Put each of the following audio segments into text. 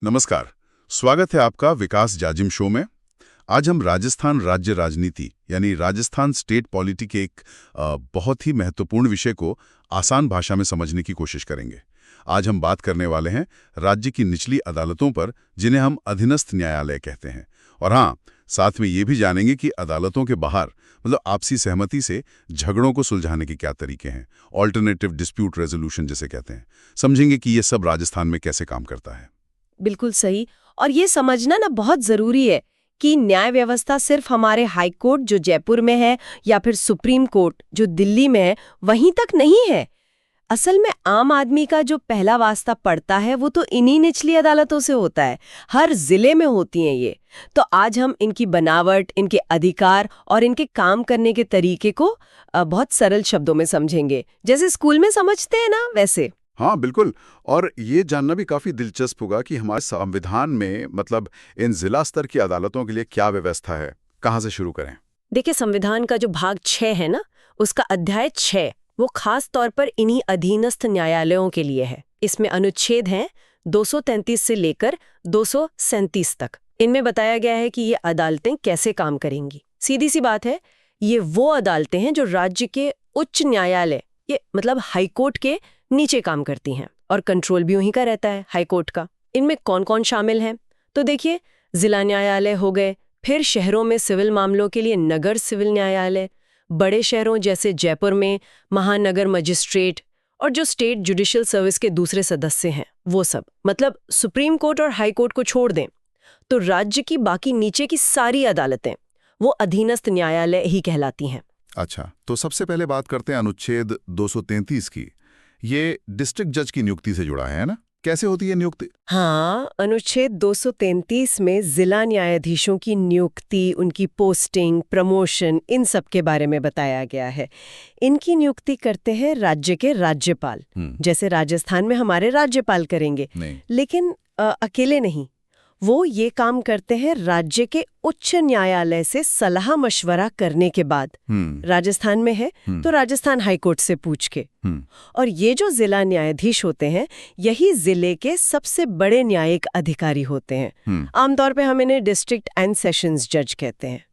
नमस्कार। स्वागत है आपका विकास जाजिम शो में। आज हम राजस्थान राज्य राजनीति यानी राजस्थान स्टेट पॉलिटी के एक बहुत ही महत्वपूर्ण विषय को आसान भाषा में समझने की कोशिश करेंगे। आज हम बात करने वाले हैं राज्य की निचली अदालतों पर, जिन्हें हम अधीनस्थ न्यायालय कहते हैं। और हाँ, साथ में ये भी जानेंगे कि अदालतों के बाहर मतलब आपसी सहमति से झगड़ों को सुलझाने के क्या तरीके हैं, ऑल्टरनेटिव डिस्प्यूट रेजोल्यूशन जिसे कहते हैं। समझेंगे कि ये सब राजस्थान में कैसे काम करता है। बिल्कुल सही। और ये समझना ना बहुत जरूरी है कि न्याय व्यवस्था सिर्फ हमारे हाई कोर्ट जो जयपुर में है या फिर सुप्रीम कोर्ट जो दिल्ली में है वहीं तक नहीं है। असल में आम आदमी का जो पहला वास्ता पड़ता है वो तो इन्हीं निचली अदालतों से होता है। हर जिले में होती हैं ये। तो आज हम इनकी बनावट, इनके अधिकार और इनके काम करने के तरीके को बहुत सरल शब्दों में समझेंगे, जैसे स्कूल में समझते हैं ना वैसे। हाँ बिल्कुल। और ये जानना भी काफी दिलचस्प होगा कि हमारे संविधान में मतलब इन जिला स्तर की अदालतों के लिए क्या व्यवस्था है। कहाँ से शुरू करें? देखिए, संविधान का जो भाग 6 है ना, उसका अध्याय 6 वो खास तौर पर इन्हीं अधीनस्थ न्यायालयों के लिए है। इसमें अनुच्छेद हैं 233 से लेकर 237 तक। इनमें बताया गया है कि ये अदालतें कैसे काम करेंगी। सीधी सी बात है, ये वो अदालतें हैं जो राज्य के उच्च न्यायालय, ये मतलब हाईकोर्ट के नीचे काम करती हैं, और कंट्रोल भी उन्हीं का रहता है, हाईकोर्ट का। इनमें कौन कौन शामिल हैं? तो देखिए, जिला न्यायालय हो गए, फिर शहरों में सिविल मामलों के लिए नगर सिविल न्यायालय, बड़े शहरों जैसे जयपुर में महानगर मजिस्ट्रेट, और जो स्टेट जुडिशियल सर्विस के दूसरे सदस्य हैं वो सब। मतलब सुप्रीम कोर्ट और हाई कोर्ट को छोड़ दें तो राज्य की बाकी नीचे की सारी अदालतें वो अधीनस्थ न्यायालय ही कहलाती हैं। अच्छा, तो सबसे पहले बात करते हैं अनुच्छेद 233 की। ये डिस्ट्रिक्ट जज की नियुक्ति से जुड़ा है ना? कैसे होती है नियुक्ति? हाँ, अनुच्छेद 233 में जिला न्यायाधीशों की नियुक्ति, उनकी पोस्टिंग, प्रमोशन, इन सब के बारे में बताया गया है। इनकी नियुक्ति करते हैं राज्य के राज्यपाल, जैसे राजस्थान में हमारे राज्यपाल करेंगे। लेकिन अकेले नहीं, वो ये काम करते हैं राज्य के उच्च न्यायालय से सलाह मशवरा करने के बाद। राजस्थान में है तो राजस्थान हाईकोर्ट से पूछ के। और ये जो जिला न्यायाधीश होते हैं, यही जिले के सबसे बड़े न्यायिक अधिकारी होते हैं। आमतौर पे हम इन्हें डिस्ट्रिक्ट एंड सेशंस जज कहते हैं।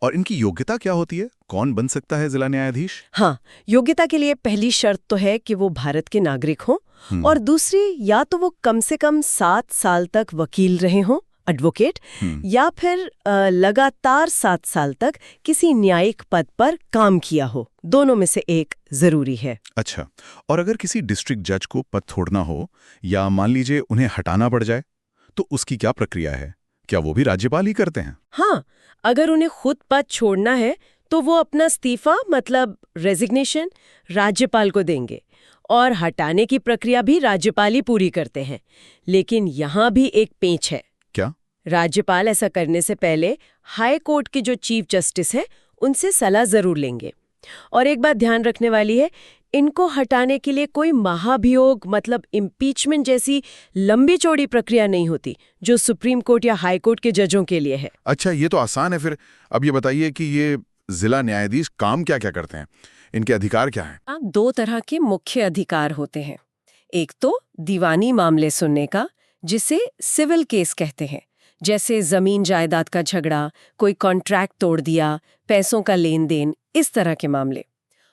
और इनकी योग्यता क्या होती है? कौन बन सकता है जिला न्यायाधीश? हाँ, योग्यता के लिए पहली शर्त तो है कि वो भारत के नागरिक हों, और दूसरी या तो वो कम से कम 7 साल तक वकील रहे हों, एडवोकेट, या फिर लगातार 7 साल तक किसी न्यायिक पद पर काम किया हो। दोनों में से एक जरूरी है। अच्छा, और अगर किसी डिस्ट्रिक्ट जज को पद छोड़ना हो या मान लीजिए उन्हें हटाना पड़ जाए, तो उसकी क्या प्रक्रिया है? क्या वो भी राज्यपाल ही करते हैं? हाँ, अगर उन्हें खुद पद छोड़ना है तो वो अपना इस्तीफा मतलब रेजिग्नेशन राज्यपाल को देंगे, और हटाने की प्रक्रिया भी राज्यपाल ही पूरी करते हैं। लेकिन यहाँ भी एक पेंच है। क्या? राज्यपाल ऐसा करने से पहले हाई कोर्ट के जो चीफ जस्टिस है उनसे सलाह जरूर लेंगे। और एक बात ध्यान रखने वाली है, इनको हटाने के लिए कोई महाभियोग मतलब इम्पीचमेंट जैसी लंबी चौड़ी प्रक्रिया नहीं होती, जो सुप्रीम कोर्ट या हाई कोर्ट के जजों के लिए है। अच्छा, ये तो आसान है फिर। अब ये बताइए कि ये जिला न्यायाधीश काम क्या क्या करते हैं, इनके अधिकार क्या हैं? 2 तरह के मुख्य अधिकार होते हैं। एक तो दीवानी मामले सुनने का, जिसे सिविल केस कहते हैं, जैसे जमीन जायदाद का झगड़ा, कोई कॉन्ट्रैक्ट तोड़ दिया, पैसों का लेन देन, इस तरह के मामले।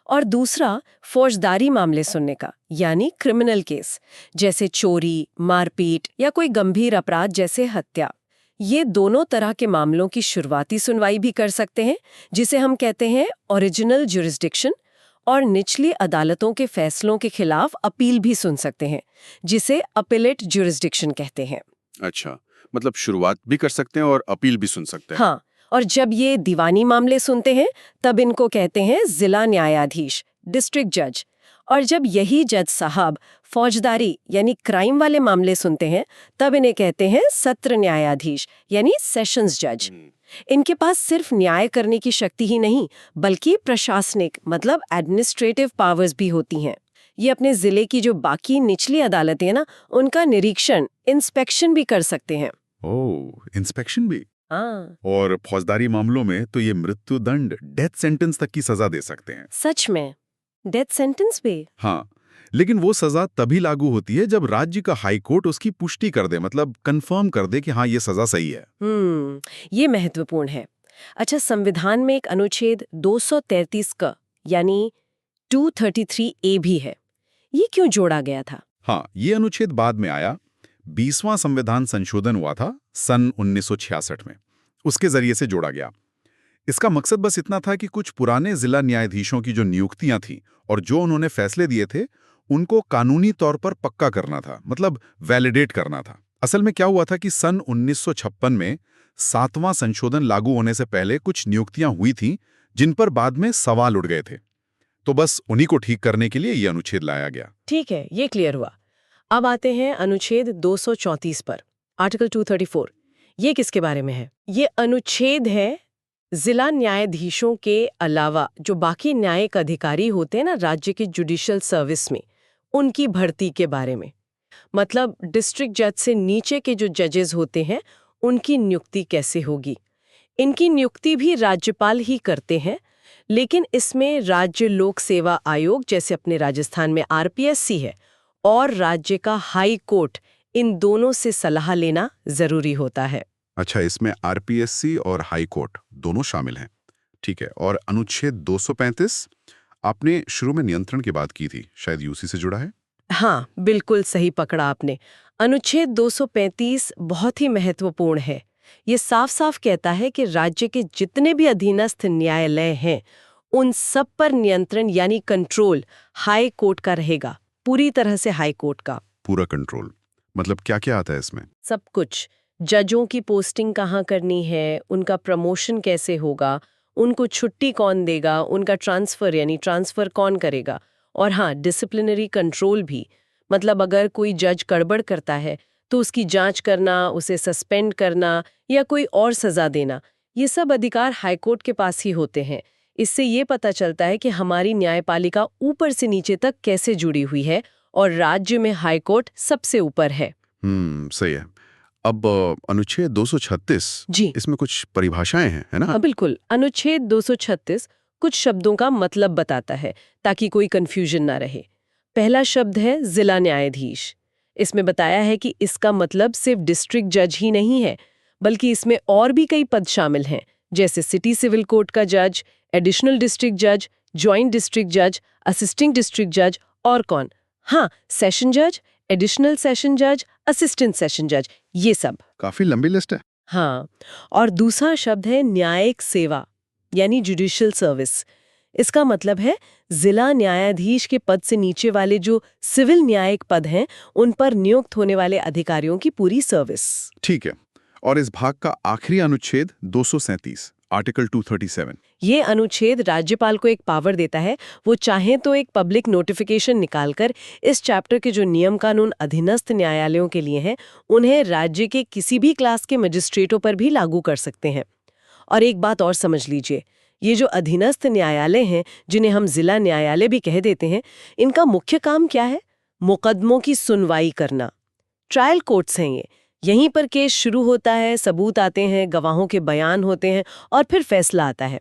और दूसरा फौजदारी मामले सुनने का, यानी क्रिमिनल केस, जैसे चोरी, मारपीट या कोई गंभीर अपराध जैसे हत्या। ये दोनों तरह के मामलों की शुरुआती सुनवाई भी कर सकते हैं, जिसे हम कहते हैं ओरिजिनल ज्यूरिसडिक्शन, और निचली अदालतों के फैसलों के खिलाफ अपील भी सुन सकते हैं, जिसे अपीलेट ज्यूरिसडिक्शन कहते हैं। अच्छा, मतलब शुरुआत भी कर सकते हैं और अपील भी सुन सकते हैं। हाँ, और जब ये दीवानी मामले सुनते हैं तब इनको कहते हैं जिला न्यायाधीश, डिस्ट्रिक्ट जज। और जब यही जज साहब फौजदारी यानी क्राइम वाले मामले सुनते हैं तब इन्हें कहते हैं सत्र न्यायाधीश यानी सेशंस जज। इनके पास सिर्फ न्याय करने की शक्ति ही नहीं, बल्कि प्रशासनिक मतलब एडमिनिस्ट्रेटिव पावर्स भी होती हैं। ये अपने जिले की जो बाकी निचली अदालतें हैं ना, उनका निरीक्षण, इंस्पेक्शन भी कर सकते हैं। ओह, इंस्पेक्शन भी? हाँ। और फौजदारी मामलों में तो ये मृत्युदंड, डेथ सेंटेंस तक की सजा दे सकते हैं। सच में? डेथ सेंटेंस भी? हाँ, लेकिन वो सजा तभी लागू होती है जब राज्य का हाई कोर्ट उसकी पुष्टि कर दे, मतलब कंफर्म कर दे कि हाँ ये सजा सही है। ये महत्वपूर्ण है। अच्छा, संविधान में एक अनुच्छेद 233 का यानी 233A भी है। ये क्यों जोड़ा गया था? हाँ, ये अनुच्छेद बाद में आया। 20वां संविधान संशोधन हुआ था सन 1966 में, उसके जरिए से जोड़ा गया। इसका मकसद बस इतना था कि कुछ पुराने जिला न्यायाधीशों की जो नियुक्तियां थीं और जो उन्होंने फैसले दिए थे, उनको कानूनी तौर पर पक्का करना था, मतलब वैलिडेट करना था। असल में क्या हुआ था कि सन 1956 में 7वां संशोधन लागू होने से पहले कुछ नियुक्तियां हुई थीं जिन पर बाद में सवाल उठ गए थे। तो बस उन्हीं को ठीक करने के लिए ये अनुच्छेद लाया गया। ठीक है, ये क्लियर हुआ। अब आते हैं अनुच्छेद 234 पर, आर्टिकल 234। ये किसके बारे में है? ये अनुच्छेद है जिला न्यायाधीशों के अलावा जो बाकी न्यायिक अधिकारी होते हैं ना राज्य की जुडिशियल सर्विस में, उनकी भर्ती के बारे में। मतलब डिस्ट्रिक्ट जज से नीचे के जो जजेस होते हैं उनकी नियुक्ति कैसे होगी। इनकी नियुक्ति भी राज्यपाल ही करते हैं, लेकिन इसमें राज्य लोक सेवा आयोग, जैसे अपने राजस्थान में आरपीएससी है, और राज्य का हाई कोर्ट, इन दोनों से सलाह लेना जरूरी होता है। अच्छा, इसमें आरपीएससी और हाई कोर्ट दोनों शामिल हैं। ठीक है। और अनुच्छेद 235, आपने शुरू में नियंत्रण की बात की थी, शायद यूसी से जुड़ा है? हाँ, बिल्कुल सही पकड़ा आपने। अनुच्छेद 235 बहुत ही महत्वपूर्ण है। ये साफ साफ कहता है कि राज्य के जितने भी अधीनस्थ न्यायालय हैं, उन सब पर नियंत्रण यानी कंट्रोल हाई कोर्ट का रहेगा, पूरी तरह से हाई कोर्ट का। पूरा कंट्रोल मतलब क्या क्या आता है इसमें? सब कुछ। जजों की पोस्टिंग कहाँ करनी है, उनका प्रमोशन कैसे होगा, उनको छुट्टी कौन देगा, उनका ट्रांसफर यानी ट्रांसफर कौन करेगा, और हाँ, डिसिप्लिनरी कंट्रोल भी। मतलब अगर कोई जज गड़बड़ करता है तो उसकी जांच करना, उसे सस्पेंड करना या कोई और सजा देना, ये सब अधिकार हाईकोर्ट के पास ही होते हैं। इससे ये पता चलता है कि हमारी न्यायपालिका ऊपर से नीचे तक कैसे जुड़ी हुई है और राज्य में हाईकोर्ट सबसे ऊपर है। सही है। अब अनुच्छेद 236, जी, इसमें कुछ परिभाषाएं हैं, है ना? बिल्कुल। अनुच्छेद 236 कुछ शब्दों का मतलब बताता है ताकि कोई कंफ्यूजन ना रहे। पहला शब्द है जिला न्यायाधीश। इसमें बताया है कि इसका मतलब सिर्फ डिस्ट्रिक्ट जज ही नहीं है, बल्कि इसमें और भी कई पद शामिल हैं, जैसे सिटी सिविल कोर्ट का जज, एडिशनल डिस्ट्रिक्ट जज, जॉइंट डिस्ट्रिक्ट जज, असिस्टिंग डिस्ट्रिक्ट जज और कौन, हाँ, सेशन जज, एडिशनल सेशन जज, असिस्टेंट सेशन जज, ये सब। काफी लंबी लिस्ट है। हाँ, और दूसरा शब्द है न्यायिक सेवा यानी जुडिशियल सर्विस। इसका मतलब है जिला न्यायाधीश के पद से नीचे वाले जो सिविल न्यायिक पद हैं, उन पर नियुक्त होने वाले अधिकारियों की पूरी सर्विस। ठीक है। और इस भाग का आखिरी अनुच्छेद 237, आर्टिकल 237। ये अनुच्छेद राज्यपाल को एक पावर देता है। वो चाहे तो एक पब्लिक नोटिफिकेशन निकालकर इस चैप्टर के जो नियम कानून अधीनस्थ न्यायालयों के लिए हैं, उन्हें राज्य के किसी भी क्लास के मजिस्ट्रेटों पर भी लागू कर सकते हैं। और एक बात और समझ लीजिए, ये जो अधीनस्थ न्यायालय हैं, जिन्हें हम जिला न्यायालय भी कह देते हैं, इनका मुख्य काम क्या है? मुकदमों की सुनवाई करना। ट्रायल कोर्ट्स हैं ये। यहीं पर केस शुरू होता है, सबूत आते हैं, गवाहों के बयान होते हैं और फिर फैसला आता है।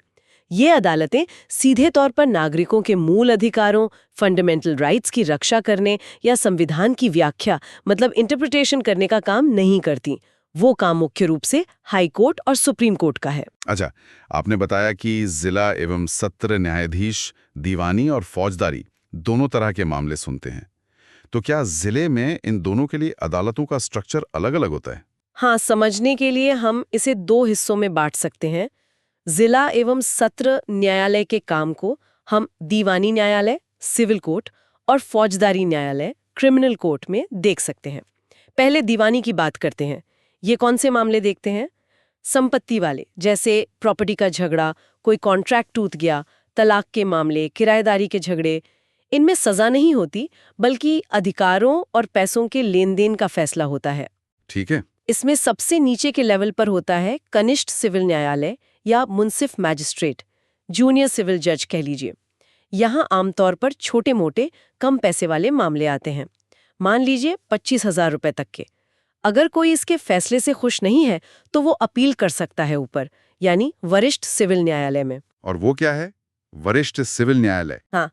ये अदालतें सीधे तौर पर नागरिकों के मूल अधिकारों, फंडामेंटल राइट्स की रक्षा करने या संविधान की व्याख्या मतलब इंटरप्रिटेशन करने का काम नहीं करती। वो काम मुख्य रूप से हाई कोर्ट और सुप्रीम कोर्ट का है। अच्छा, आपने बताया कि जिला एवं सत्र न्यायाधीश दीवानी और फौजदारी दोनों तरह के मामले सुनते हैं। तो क्या जिले में इन दोनों के लिए अदालतों का स्ट्रक्चर अलग-अलग होता है? हाँ, समझने के लिए हम इसे दो हिस्सों में बांट सकते हैं। जिला एवं सत्र न्यायालय के काम को हम दीवानी न्यायालय, सिविल कोर्ट और फौजदारी न्यायालय, क्रिमिनल कोर्ट में देख सकते हैं। पहले दीवानी की बात करते हैं। ये कौन से मामले देखते हैं? संपत्ति वाले, जैसे प्रॉपर्टी का झगड़ा, कोई कॉन्ट्रैक्ट टूट गया, तलाक के मामले, किराएदारी के झगड़े। इनमें सजा नहीं होती, बल्कि अधिकारों और पैसों के लेन देन का फैसला होता है। ठीक है। इसमें सबसे नीचे के लेवल पर होता है कनिष्ठ सिविल न्यायालय या मुंसिफ मैजिस्ट्रेट, जूनियर सिविल जज कह लीजिए। यहाँ आमतौर पर छोटे मोटे कम पैसे वाले मामले आते हैं, मान लीजिए 25,000 रुपए तक के। अगर कोई इसके फैसले से खुश नहीं है तो वो अपील कर सकता है ऊपर, यानी वरिष्ठ सिविल न्यायालय में। और वो क्या है? वरिष्ठ सिविल न्यायालय? हाँ,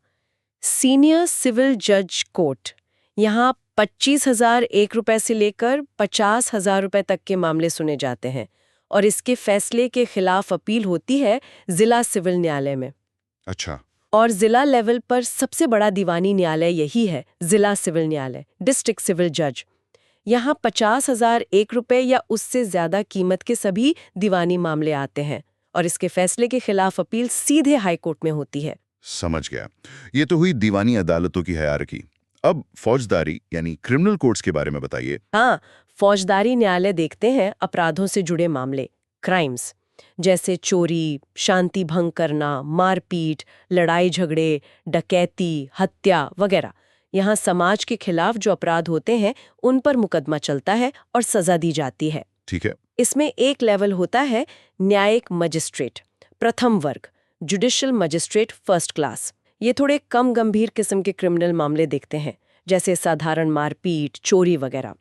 सीनियर सिविल जज कोर्ट, यहाँ 25,001 रुपए से लेकर 50,000 रुपए तक के मामले सुने जाते हैं और इसके फैसले के खिलाफ अपील होती है जिला सिविल न्यायालय में। अच्छा। और जिला लेवल पर सबसे बड़ा दीवानी न्यायालय यही है, जिला सिविल न्यायालय, डिस्ट्रिक्ट सिविल जज। यहाँ 50,001 रुपए या उससे ज्यादा कीमत के सभी दीवानी मामले आते हैं और इसके फैसले के खिलाफ अपील सीधे हाई कोर्ट में होती है। समझ गया। ये तो हुई दीवानी अदालतों की हायरार्की। अब फौजदारी यानी क्रिमिनल कोर्ट्स के बारे में बताइए। हाँ, फौजदारी न्यायालय देखते हैं अपराधों से जुड़े मामले, क्राइम्स, जैसे चोरी, शांति भंग करना, मारपीट, लड़ाई झगड़े, डकैती, हत्या वगैरह। यहाँ समाज के खिलाफ जो अपराध होते हैं उन पर मुकदमा चलता है और सजा दी जाती है। ठीक है। इसमें एक लेवल होता है न्यायिक मजिस्ट्रेट, प्रथम वर्ग, जुडिशियल मजिस्ट्रेट फर्स्ट क्लास। ये थोड़े कम गंभीर किस्म के क्रिमिनल मामले देखते हैं, जैसे साधारण मारपीट, चोरी वगैरह।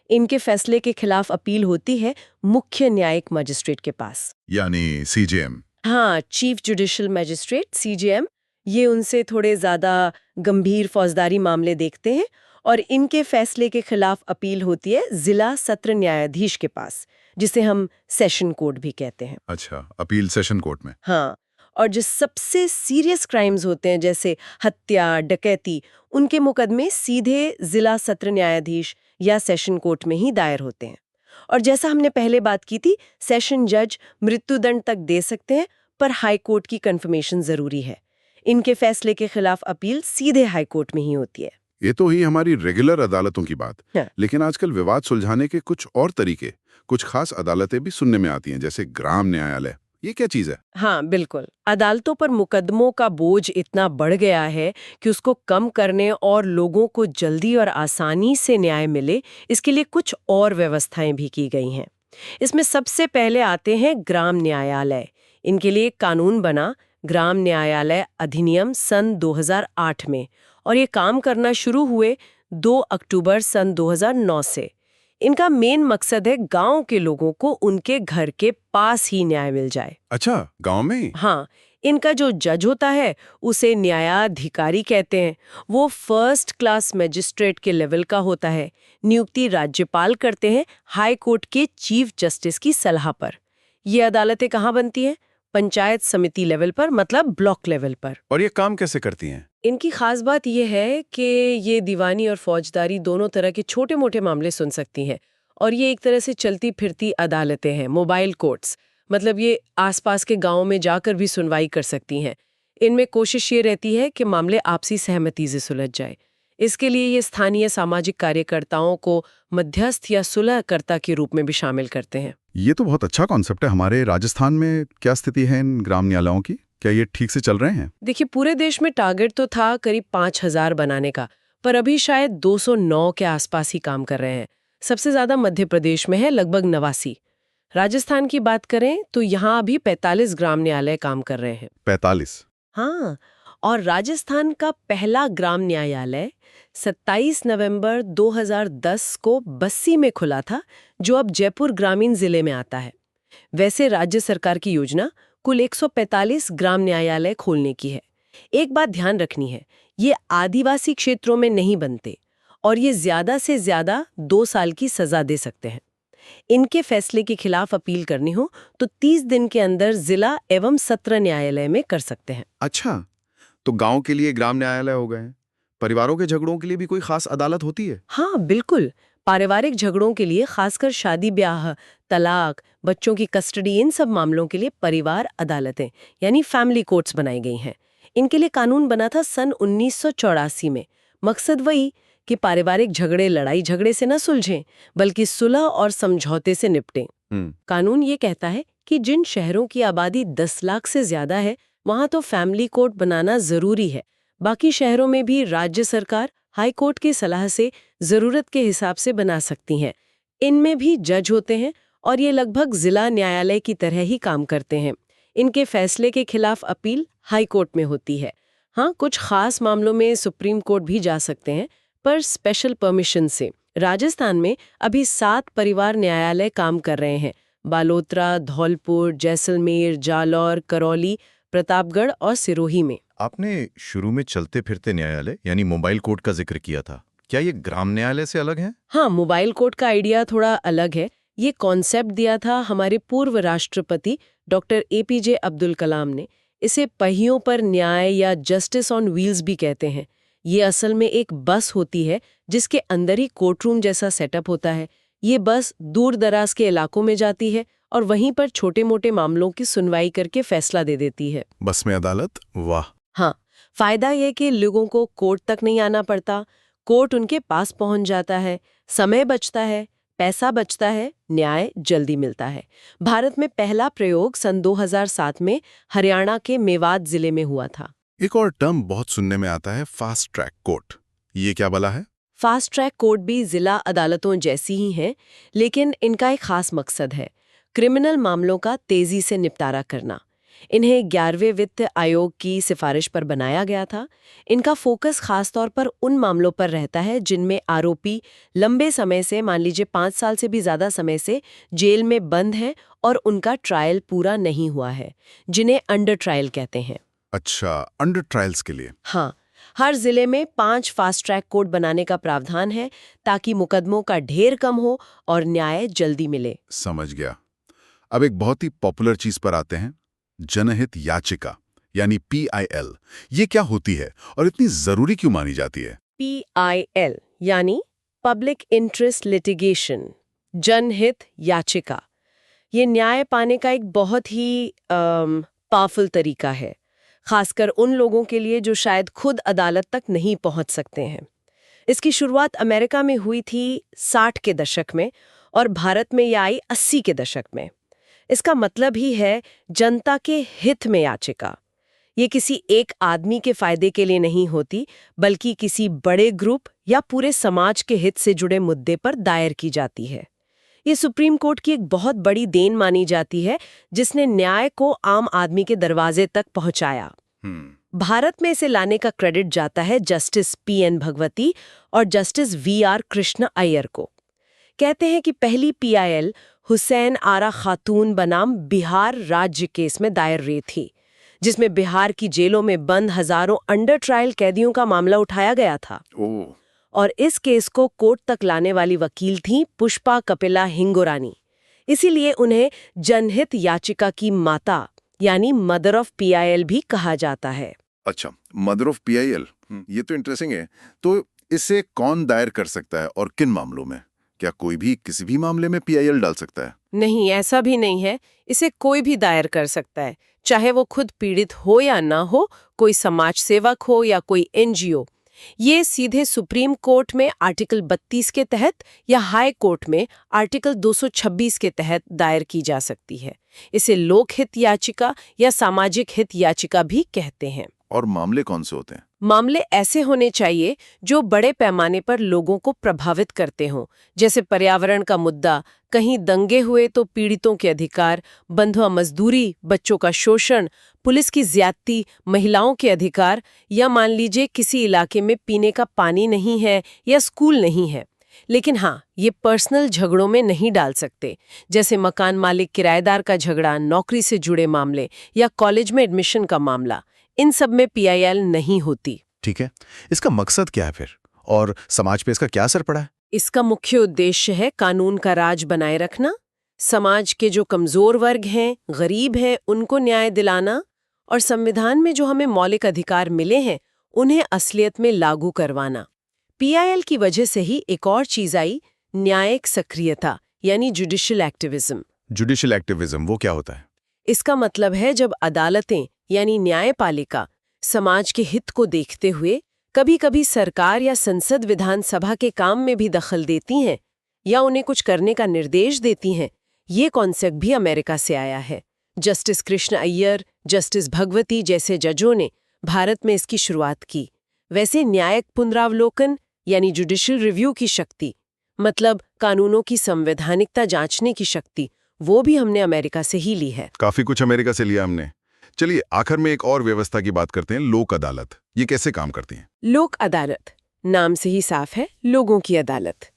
इनके फैसले के खिलाफ अपील होती है मुख्य न्यायिक मजिस्ट्रेट के पास, यानी सीजेएम। हाँ, चीफ जुडिशियल मजिस्ट्रेट, सीजेएम। ये उनसे थोड़े ज्यादा गंभीर फौजदारी मामले देखते हैं और इनके फैसले के खिलाफ अपील होती है जिला सत्र न्यायाधीश के पास, जिसे हम सेशन कोर्ट भी कहते हैं। अच्छा, अपील सेशन कोर्ट में। हाँ, और जो सबसे सीरियस क्राइम्स होते हैं जैसे हत्या, डकैती, उनके मुकदमे सीधे जिला सत्र न्यायाधीश या सेशन कोर्ट में ही दायर होते हैं। और जैसा हमने पहले बात की थी, सेशन जज मृत्युदंड तक दे सकते हैं, पर हाई कोर्ट की कंफर्मेशन जरूरी है। इनके फैसले के खिलाफ अपील सीधे हाई कोर्ट में ही होती है। ये तो ही हमारी रेगुलर अदालतों की बात। हाँ। लेकिन आजकल विवाद सुलझाने के कुछ और तरीके, कुछ खास अदालतें भी सुनने में आती हैं, जैसे ग्राम न्यायालय। ये क्या चीज है? हाँ, बिल्कुल। अदालतों पर मुकदमों का बोझ इतना बढ़ गया है कि उसको कम करने और लोगों को जल्दी और आसानी से न्याय मिले, इसके लिए कुछ और व्यवस्थाएं भी की गई हैं। इसमें सबसे पहले आते हैं ग्राम न्यायालय। इनके लिए एक कानून बना, ग्राम न्यायालय अधिनियम सन 2008 में, और ये काम करना शुरू हुए 2 अक्टूबर सन 2009 से। इनका मेन मकसद है गांव के लोगों को उनके घर के पास ही न्याय मिल जाए। अच्छा, गांव में? हाँ, इनका जो जज होता है उसे न्यायाधिकारी कहते हैं। वो फर्स्ट क्लास मजिस्ट्रेट के लेवल का होता है। नियुक्ति राज्यपाल करते हैं हाई कोर्ट के चीफ जस्टिस की सलाह पर। ये अदालतें कहाँ बनती हैं? पंचायत समिति लेवल पर, मतलब ब्लॉक लेवल पर। और ये काम कैसे करती हैं? इनकी खास बात यह है कि ये दीवानी और फौजदारी दोनों तरह के छोटे मोटे मामले सुन सकती हैं, और ये एक तरह से चलती फिरती अदालतें हैं, मोबाइल कोर्ट्स। मतलब ये आसपास के गांव में जाकर भी सुनवाई कर सकती हैं। इनमें कोशिश ये रहती है कि मामले आपसी सहमति से सुलझ जाए। इसके लिए ये स्थानीय सामाजिक कार्यकर्ताओं को मध्यस्थ या सुलहकर्ता के रूप में भी शामिल करते हैं। ये तो बहुत अच्छा कॉन्सेप्ट है। हमारे राजस्थान में क्या स्थिति है इन ग्राम न्यायालयों की? क्या ये ठीक से चल रहे हैं? देखिए, पूरे देश में टारगेट तो था करीब 5,000 बनाने का, पर अभी शायद 209 के आसपास ही काम कर रहे हैं। सबसे ज्यादा मध्य प्रदेश में है, लगभग 89। राजस्थान की बात करें तो यहाँ अभी 45 ग्राम न्यायालय काम कर रहे हैं। 45? हाँ, और राजस्थान का पहला ग्राम न्यायालय 27 नवंबर 2010 को बस्सी में खुला था, जो अब जयपुर ग्रामीण जिले में आता है। वैसे राज्य सरकार की योजना कुल 145 ग्राम न्यायालय खोलने की है। एक बात ध्यान रखनी है, ये आदिवासी क्षेत्रों में नहीं बनते और ये ज्यादा से ज्यादा 2 साल की सजा दे सकते हैं। इनके फैसले के खिलाफ अपील करनी हो तो 30 दिन के अंदर जिला एवं सत्र न्यायालय में कर सकते हैं। अच्छा, तो गांव के लिए ग्राम न्यायालय हो गए। परिवारों के झगड़ों के लिए भी कोई खास अदालत होती है? हाँ, बिल्कुल। पारिवारिक झगड़ों के लिए, खासकर शादी ब्याह, तलाक, बच्चों की कस्टडी, इन सब मामलों के लिए परिवार अदालतें यानी फैमिली कोर्ट्स बनाई गई हैं। इनके लिए कानून बना था सन 1984 में। मकसद वही कि पारिवारिक झगड़े लड़ाई झगड़े से न सुलझें, बल्कि सुलह और समझौते से निपटें। कानून ये कहता है कि जिन शहरों की आबादी 10 लाख से ज्यादा है, वहां तो फैमिली कोर्ट बनाना जरूरी है। बाकी शहरों में भी राज्य सरकार हाई कोर्ट की सलाह से जरूरत के हिसाब से बना सकती हैं। इनमें भी जज होते हैं और ये लगभग जिला न्यायालय की तरह ही काम करते हैं। इनके फैसले के खिलाफ अपील हाई कोर्ट में होती है। हाँ, कुछ खास मामलों में सुप्रीम कोर्ट भी जा सकते हैं, पर स्पेशल परमिशन से। राजस्थान में अभी 7 परिवार न्यायालय काम कर रहे हैं। बालोतरा, धौलपुर, जैसलमेर, जालौर, करौली, प्रतापगढ़ और सिरोही में। आपने शुरू में चलते फिरते न्यायालय यानी मोबाइल कोर्ट का जिक्र किया था। क्या ये ग्राम न्यायालय से अलग है? हाँ, मोबाइल कोर्ट का आइडिया थोड़ा अलग है। ये कॉन्सेप्ट दिया था हमारे पूर्व राष्ट्रपति डॉक्टर APJ अब्दुल कलाम ने। इसे पहियों पर न्याय या जस्टिस ऑन व्हील्स भी कहते हैं। ये असल में एक बस होती है जिसके अंदर ही कोर्ट रूम जैसा सेटअप होता है। ये बस दूर दराज के इलाकों में जाती है और वहीं पर छोटे मोटे मामलों की सुनवाई करके फैसला दे देती है। बस में अदालत, वाह। हाँ, फायदा ये कि लोगों को कोर्ट तक नहीं आना पड़ता, कोर्ट उनके पास पहुंच जाता है, समय बचता है, पैसा बचता है, न्याय जल्दी मिलता है। भारत में पहला प्रयोग सन 2007 में हरियाणा के मेवात जिले में हुआ था। एक और टर्म बहुत सुनने में आता है, फास्ट ट्रैक कोर्ट। ये क्या भला है? फास्ट ट्रैक कोर्ट भी जिला अदालतों जैसी ही हैं, लेकिन इनका एक खास मकसद है क्रिमिनल मामलों का तेजी से निपटारा करना। इन्हें 11वें वित्त आयोग की सिफारिश पर बनाया गया था। इनका फोकस खास तौर पर उन मामलों पर रहता है जिनमें आरोपी लंबे समय से, मान लीजिए 5 साल से भी ज्यादा समय से जेल में बंद हैं और उनका ट्रायल पूरा नहीं हुआ है, जिन्हें अंडर ट्रायल कहते हैं। अच्छा, अंडर ट्रायल्स के लिए। हाँ, हर जिले में 5 फास्ट ट्रैक कोर्ट बनाने का प्रावधान है ताकि मुकदमों का ढेर कम हो और न्याय जल्दी मिले। समझ गया। अब एक बहुत ही पॉपुलर चीज पर आते हैं, जनहित याचिका यानी PIL। ये क्या होती है और इतनी जरूरी क्यों मानी जाती है? PIL यानी पब्लिक इंटरेस्ट लिटिगेशन, जनहित याचिका। ये न्याय पाने का एक बहुत ही पावरफुल तरीका है, खासकर उन लोगों के लिए जो शायद खुद अदालत तक नहीं पहुंच सकते हैं। इसकी शुरुआत अमेरिका में हुई थी 60 के दशक में और भारत में यह आई 80 के दशक में। इसका मतलब ही है जनता के हित में याचिका। ये किसी एक आदमी के फायदे के लिए नहीं होती, बल्कि किसी बड़े ग्रुप या पूरे समाज के हित से जुड़े मुद्दे पर दायर की जाती है। ये सुप्रीम कोर्ट की एक बहुत बड़ी देन मानी जाती है, जिसने न्याय को आम आदमी के दरवाजे तक पहुंचाया। भारत में इसे लाने का क्रेडिट जाता है जस्टिस PN भगवती और जस्टिस VR कृष्ण अय्यर को। कहते हैं कि पहली PIL हुसैन आरा खातून बनाम बिहार राज्य केस में दायर हुई थी, जिसमें बिहार की जेलों में बंद हजारों अंडर ट्रायल कैदियों का मामला उठाया गया था। और इस केस को कोर्ट तक लाने वाली वकील थी पुष्पा कपिला हिंगोरानी। इसीलिए उन्हें जनहित याचिका की माता यानी मदर ऑफ PIL भी कहा जाता है। अच्छा, मदर ऑफ PIL, ये तो इंटरेस्टिंग है। तो इसे कौन दायर कर सकता है और किन मामलों में? क्या कोई भी किसी भी मामले में PIL डाल सकता है? नहीं, ऐसा भी नहीं है। इसे कोई भी दायर कर सकता है, चाहे वो खुद पीड़ित हो या ना हो, कोई समाज सेवक हो या कोई NGO। ये सीधे सुप्रीम कोर्ट में आर्टिकल 32 के तहत या हाई कोर्ट में आर्टिकल 226 के तहत दायर की जा सकती है। इसे लोकहित याचिका या सामाजिक हित याचिका भी कहते हैं। और मामले कौन से होते हैं? मामले ऐसे होने चाहिए जो बड़े पैमाने पर लोगों को प्रभावित करते हों, जैसे पर्यावरण का मुद्दा, कहीं दंगे हुए तो पीड़ितों के अधिकार, बंधुआ मजदूरी, बच्चों का शोषण, पुलिस की ज्यादती, महिलाओं के अधिकार, या मान लीजिए किसी इलाके में पीने का पानी नहीं है या स्कूल नहीं है। लेकिन हाँ, ये पर्सनल झगड़ों में नहीं डाल सकते, जैसे मकान मालिक किराएदार का झगड़ा, नौकरी से जुड़े मामले या कॉलेज में एडमिशन का मामला। इन सब में PIL नहीं होती। ठीक है, इसका मकसद क्या है फिर, और समाज पे इसका क्या असर पड़ा है? इसका मुख्य उद्देश्य है कानून का राज बनाए रखना, समाज के जो कमजोर वर्ग हैं, गरीब हैं, उनको न्याय दिलाना और संविधान में जो हमें मौलिक अधिकार मिले हैं उन्हें असलियत में लागू करवाना। PIL की वजह से ही एक और चीज आई, न्यायिक सक्रियता यानी जुडिशियल एक्टिविज्म। जुडिशियल एक्टिविज्म वो क्या होता है? इसका मतलब है जब अदालतें यानी न्यायपालिका समाज के हित को देखते हुए कभी कभी सरकार या संसद विधानसभा के काम में भी दखल देती हैं या उन्हें कुछ करने का निर्देश देती हैं। ये कॉन्सेप्ट भी अमेरिका से आया है। जस्टिस कृष्ण अय्यर, जस्टिस भगवती जैसे जजों ने भारत में इसकी शुरुआत की। वैसे न्यायिक पुनरावलोकन यानी जुडिशियल रिव्यू की शक्ति, मतलब कानूनों की संवैधानिकता जांचने की शक्ति, वो भी हमने अमेरिका से ही ली है। काफी कुछ अमेरिका से लिया हमने। चलिए आखिर में एक और व्यवस्था की बात करते हैं, लोक अदालत। ये कैसे काम करती है? लोक अदालत नाम से ही साफ है, लोगों की अदालत।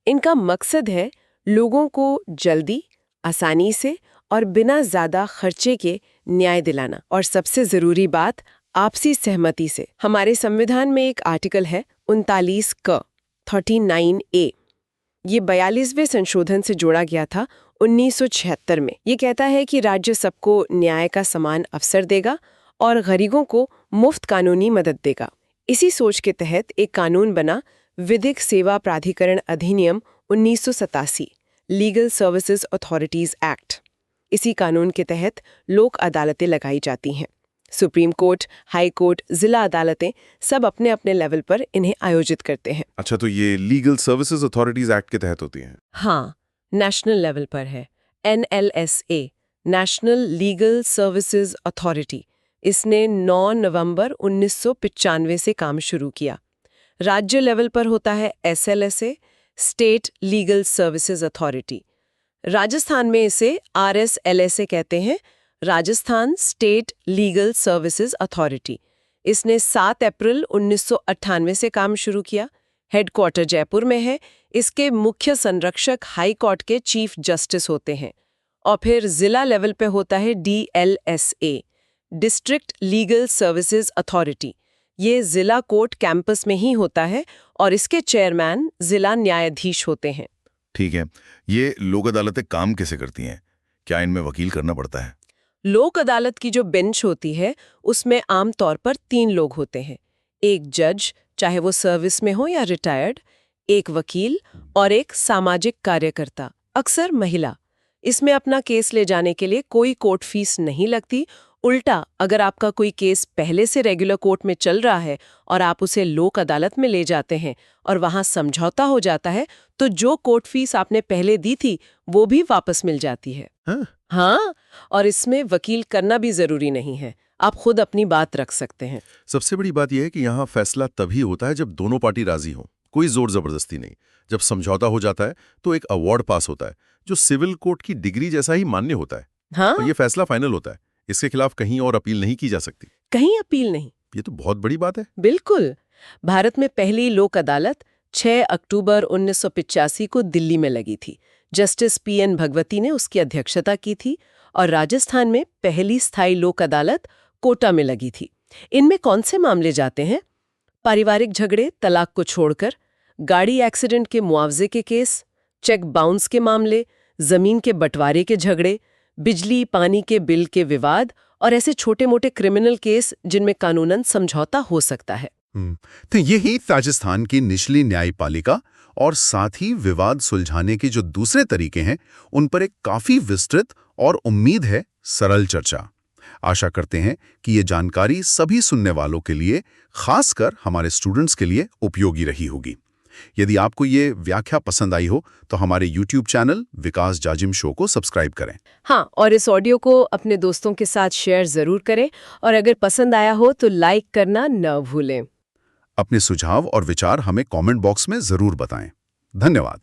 इनका मकसद है लोगों को जल्दी, आसानी से और बिना ज्यादा खर्चे के न्याय दिलाना। और सबसे जरूरी बात, आपसी सहमति से। हमारे संविधान में एक आर्टिकल है 39 क 39A। ये 42वें संशोधन से जोड़ा गया था 1976 में। ये कहता है कि राज्य सबको न्याय का समान अवसर देगा और गरीबों को मुफ्त कानूनी मदद देगा। इसी सोच के तहत एक कानून बना, विधिक सेवा प्राधिकरण अधिनियम 1987, लीगल सर्विसेज अथॉरिटीज एक्ट। इसी कानून के तहत लोक अदालतें लगाई जाती हैं। सुप्रीम कोर्ट, हाई कोर्ट, जिला अदालतें सब अपने अपने लेवल पर इन्हें आयोजित करते हैं। अच्छा, तो ये लीगल सर्विसेज अथॉरिटीज एक्ट के तहत होती हैं? हाँ, नेशनल लेवल पर है। NLSA, national legal services authority. इसने 9 नवंबर 1995 से काम शुरू किया। राज्य लेवल पर होता है SLSA, state legal services authority. Rajasthan में इसे RSLSA कहते हैं, Rajasthan state legal services authority. इसने 7 अप्रैल 1998 से काम शुरू किया। हेडक्वार्टर जयपुर में है। इसके मुख्य संरक्षक हाई कोर्ट के चीफ जस्टिस होते हैं। और फिर जिला लेवल पे होता है DLSA, district legal services authority. ये जिला कोर्ट कैंपस में ही होता है और इसके चेयरमैन जिला न्यायाधीश होते हैं। ठीक है, ये लोक अदालतें काम कैसे करती हैं? क्या इनमें वकील करना पड़ता है? लोक अदालत की जो बेंच होती है उसमें आमतौर पर 3 लोग होते हैं। एक जज, चाहे वो सर्विस में हो या रिटायर्ड, एक वकील और एक सामाजिक कार्यकर्ता, अक्सर महिला। इसमें अपना केस ले जाने के लिए कोई कोर्ट फीस नहीं लगती। उल्टा, अगर आपका कोई केस पहले से रेगुलर कोर्ट में चल रहा है और आप उसे लोक अदालत में ले जाते हैं और वहां समझौता हो जाता है, तो जो कोर्ट फीस आपने पहले दी थी वो भी वापस मिल जाती है। हाँ, और इसमें वकील करना भी जरूरी नहीं है, आप खुद अपनी बात रख सकते हैं। सबसे बड़ी बात यह है कि यहाँ फैसला तभी होता है जब दोनों पार्टी राजी हों, कोई जोर जबरदस्ती नहीं। जब समझौता हो जाता है तो एक अवार्ड पास होता है जो सिविल कोर्ट की डिग्री जैसा ही मान्य होता है। हाँ, और ये फैसला फाइनल होता है। इसके खिलाफ कहीं और अपील नहीं की जा सकती। कहीं अपील नहीं। ये तो बहुत बड़ी बात है। बिल्कुल। भारत में पहली लोक अदालत 6 अक्टूबर 1985 को दिल्ली में लगी थी। जस्टिस PN भगवती ने उसकी अध्यक्षता की थी। और राजस्थान में पहली स्थायी लोक अदालत कोटा में लगी थी। इनमें कौन से मामले जाते हैं? पारिवारिक झगड़े, तलाक को छोड़कर, गाड़ी एक्सीडेंट के मुआवजे के केस, चेक बाउंस के मामले, जमीन के बंटवारे के झगड़े, बिजली पानी के बिल के विवाद और ऐसे छोटे मोटे क्रिमिनल केस जिनमें कानूनन समझौता हो सकता है। तो यही राजस्थान की निचली न्यायपालिका और साथ ही विवाद सुलझाने के जो दूसरे तरीके हैं उन पर एक काफी विस्तृत और उम्मीद है सरल चर्चा। आशा करते हैं कि ये जानकारी सभी सुनने वालों के लिए, खासकर हमारे स्टूडेंट्स के लिए उपयोगी रही होगी। यदि आपको ये व्याख्या पसंद आई हो तो हमारे YouTube चैनल विकास जाजिम शो को सब्सक्राइब करें। हाँ, और इस ऑडियो को अपने दोस्तों के साथ शेयर जरूर करें और अगर पसंद आया हो तो लाइक करना न भूलें। अपने सुझाव और विचार हमें कमेंट बॉक्स में जरूर बताएं। धन्यवाद।